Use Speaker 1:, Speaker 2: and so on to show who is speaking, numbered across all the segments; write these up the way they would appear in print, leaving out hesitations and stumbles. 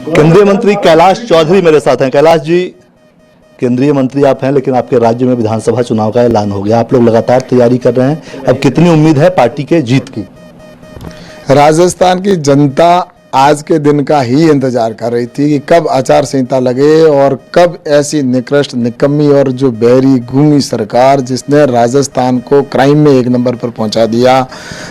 Speaker 1: केंद्रीय मंत्री कैलाश चौधरी मेरे साथ हैं। कैलाश जी, केंद्रीय मंत्री आप हैं, लेकिन आपके राज्य में विधानसभा चुनाव का ऐलान हो गया। आप लोग लगातार तैयारी कर रहे हैं। अब कितनी उम्मीद है पार्टी के जीत की?
Speaker 2: राजस्थान की जनता आज के दिन का ही इंतजार कर रही थी कि कब आचार संहिता लगे और कब ऐसी निकृष्ट, निकम्मी और जो बहरी गूंगी सरकार जिसने राजस्थान को क्राइम में 1 नंबर पर पहुंचा दिया,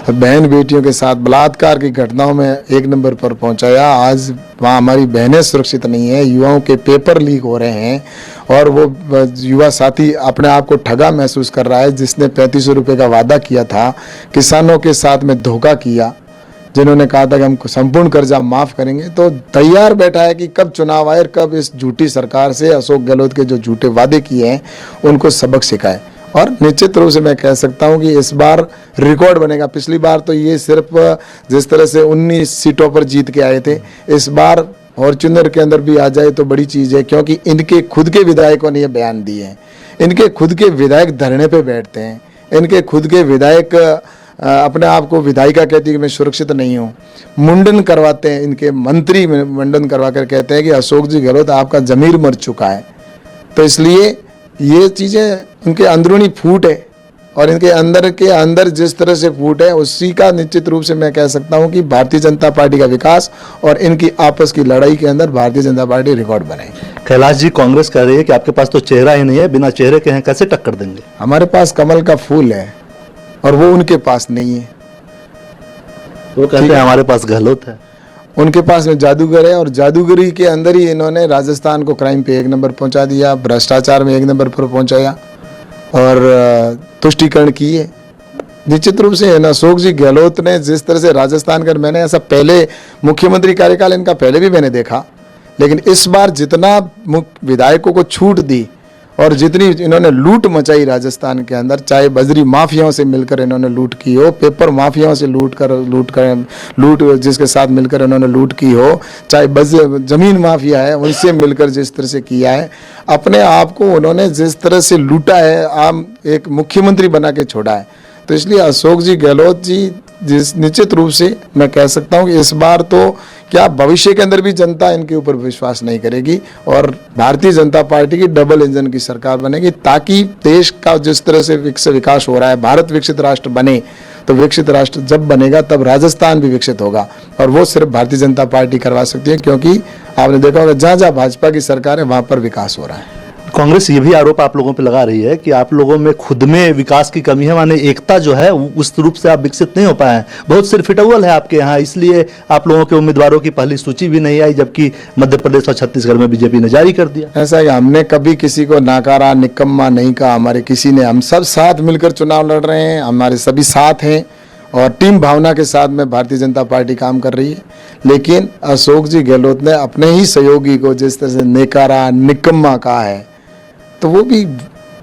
Speaker 2: बहन बेटियों के साथ बलात्कार की घटनाओं में 1 नंबर पर पहुंचाया। आज वहाँ हमारी बहनें सुरक्षित नहीं है, युवाओं के पेपर लीक हो रहे हैं और वो युवा साथी अपने आप को ठगा महसूस कर रहा है जिसने 3500 रुपये का वादा किया था, किसानों के साथ में धोखा किया, जिन्होंने कहा था कि हम संपूर्ण कर्जा माफ करेंगे, तो तैयार बैठा है कि कब चुनाव आए और कब इस झूठी सरकार से अशोक गहलोत के जो झूठे वादे किए हैं उनको सबक सिखाए। और निश्चित रूप से मैं कह सकता हूं कि इस बार रिकॉर्ड बनेगा। पिछली बार तो ये सिर्फ जिस तरह से 19 सीटों पर जीत के आए थे, इस बार फॉर्च्यूनर के अंदर भी आ जाए तो बड़ी चीज़ है, क्योंकि इनके खुद के विधायकों ने ये बयान दिए हैं। इनके खुद के विधायक धरने पे बैठते हैं, इनके खुद के विधायक अपने आप को विधायिका कहती है कि मैं सुरक्षित नहीं हूँ, मुंडन करवाते हैं, इनके मंत्री मुंडन करवा कर कहते हैं कि अशोक जी गहलोत आपका जमीर मर चुका है। तो इसलिए ये चीज़ें उनके अंदरूनी फूट है और इनके अंदर जिस तरह से फूट है उसी का निश्चित रूप से मैं कह सकता हूँ कि भारतीय जनता पार्टी का विकास और इनकी आपस की लड़ाई के अंदर भारतीय जनता पार्टी रिकॉर्ड बनाएगी।
Speaker 1: कैलाश जी, कांग्रेस कह रही है कि आपके पास तो चेहरा ही नहीं है, बिना चेहरे के हैं, कैसे टक्कर देंगे?
Speaker 2: हमारे पास कमल का फूल है और वो उनके पास नहीं है।
Speaker 1: वो कहते हैं हमारे पास गहलोत है।
Speaker 2: उनके पास में जादूगर है और जादूगरी के अंदर ही इन्होंने राजस्थान को क्राइम पे 1 नंबर पहुंचा दिया, भ्रष्टाचार में 1 नंबर पर पहुंचाया और तुष्टीकरण की है। निश्चित रूप से अशोक जी गहलोत ने जिस तरह से राजस्थान का, मैंने ऐसा पहले मुख्यमंत्री कार्यकाल इनका पहले भी मैंने देखा, लेकिन इस बार जितना विधायकों को छूट दी और जितनी इन्होंने लूट मचाई राजस्थान के अंदर, चाहे बजरी माफियाओं से मिलकर इन्होंने लूट की हो, पेपर माफियाओं से लूट जिसके साथ मिलकर इन्होंने लूट की हो, चाहे जमीन माफिया है उनसे मिलकर जिस तरह से किया है, अपने आप को उन्होंने जिस तरह से लूटा है, आम एक मुख्यमंत्री बना के छोड़ा है। तो इसलिए अशोक जी गहलोत जी जिस निश्चित रूप से मैं कह सकता हूं कि इस बार तो क्या भविष्य के अंदर भी जनता इनके ऊपर विश्वास नहीं करेगी और भारतीय जनता पार्टी की डबल इंजन की सरकार बनेगी, ताकि देश का जिस तरह से विकास हो रहा है, भारत विकसित राष्ट्र बने, तो विकसित राष्ट्र जब बनेगा तब राजस्थान भी विकसित होगा और वो सिर्फ भारतीय जनता पार्टी करवा सकती है, क्योंकि आपने देखा होगा जहाँ जहाँ भाजपा की सरकार है वहाँ पर विकास हो रहा है।
Speaker 1: कांग्रेस ये भी आरोप आप लोगों पे लगा रही है कि आप लोगों में खुद में विकास की कमी है, माने एकता जो है उस रूप से आप विकसित नहीं हो पाए हैं। बहुत सिरफिटौल है आपके यहाँ, इसलिए आप लोगों के उम्मीदवारों की पहली सूची भी नहीं आई, जबकि मध्य प्रदेश और छत्तीसगढ़ में बीजेपी ने जारी कर दिया।
Speaker 2: ऐसा है, हमने कभी किसी को नाकारा, निकम्मा नहीं कहा। हमारे किसी ने, हम सब साथ मिलकर चुनाव लड़ रहे हैं, हमारे सभी साथ हैं और टीम भावना के साथ में भारतीय जनता पार्टी काम कर रही है। लेकिन अशोक जी गहलोत ने अपने ही सहयोगी को जिस तरह से नेकारा, निकम्मा कहा है, तो वो भी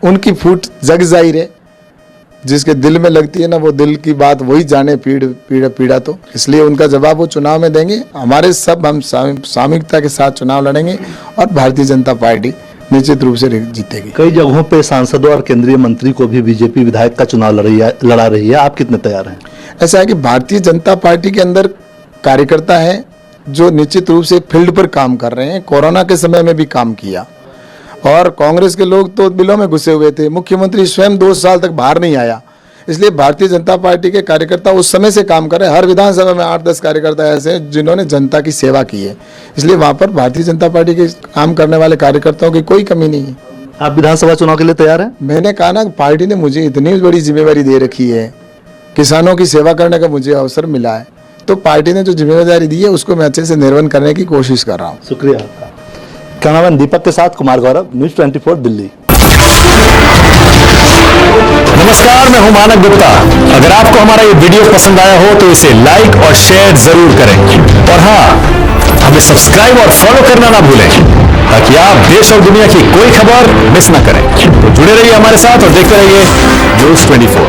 Speaker 2: उनकी फूट जग जाहिर है, जिसके दिल में लगती है ना वो दिल की बात वही जाने पीड़ा तो इसलिए उनका जवाब वो चुनाव में देंगे। हमारे सब हम सामूहिकता के साथ चुनाव लड़ेंगे और भारतीय जनता पार्टी निश्चित रूप से जीतेगी।
Speaker 1: कई जगहों पे सांसदों और केंद्रीय मंत्री को भी बीजेपी विधायक का चुनाव लड़ा रही है, आप कितने तैयार हैं?
Speaker 2: ऐसा है कि भारतीय जनता पार्टी के अंदर कार्यकर्ता है जो निश्चित रूप से फील्ड पर काम कर रहे हैं, कोरोना के समय में भी काम किया और कांग्रेस के लोग तो बिलों में घुसे हुए थे, मुख्यमंत्री स्वयं 2 साल तक बाहर नहीं आया। इसलिए भारतीय जनता पार्टी के कार्यकर्ता उस समय से काम कर रहे हैं। हर विधानसभा में 8-10 कार्यकर्ता ऐसे हैं जिन्होंने जनता की सेवा की है, इसलिए वहां पर भारतीय जनता पार्टी के काम करने वाले कार्यकर्ताओं की कोई कमी नहीं है।
Speaker 1: आप विधानसभा चुनाव के लिए तैयार हैं?
Speaker 2: मैंने कहा ना, पार्टी ने मुझे इतनी बड़ी जिम्मेवारी दे रखी है, किसानों की सेवा करने का मुझे अवसर मिला है, तो पार्टी ने जो जिम्मेदारी दी है उसको मैं अच्छे से निर्वहन करने की कोशिश कर रहा हूँ।
Speaker 1: शुक्रिया। कैमरामैन दीपक के साथ कुमार गौरव, न्यूज़ 24 दिल्ली।
Speaker 3: नमस्कार, मैं हूं मानक गुप्ता। अगर आपको हमारा ये वीडियो पसंद आया हो तो इसे लाइक और शेयर जरूर करें और हाँ, हमें सब्सक्राइब और फॉलो करना ना भूलें ताकि आप देश और दुनिया की कोई खबर मिस ना करें। तो जुड़े रहिए हमारे साथ और देखते रहिए न्यूज़ 24।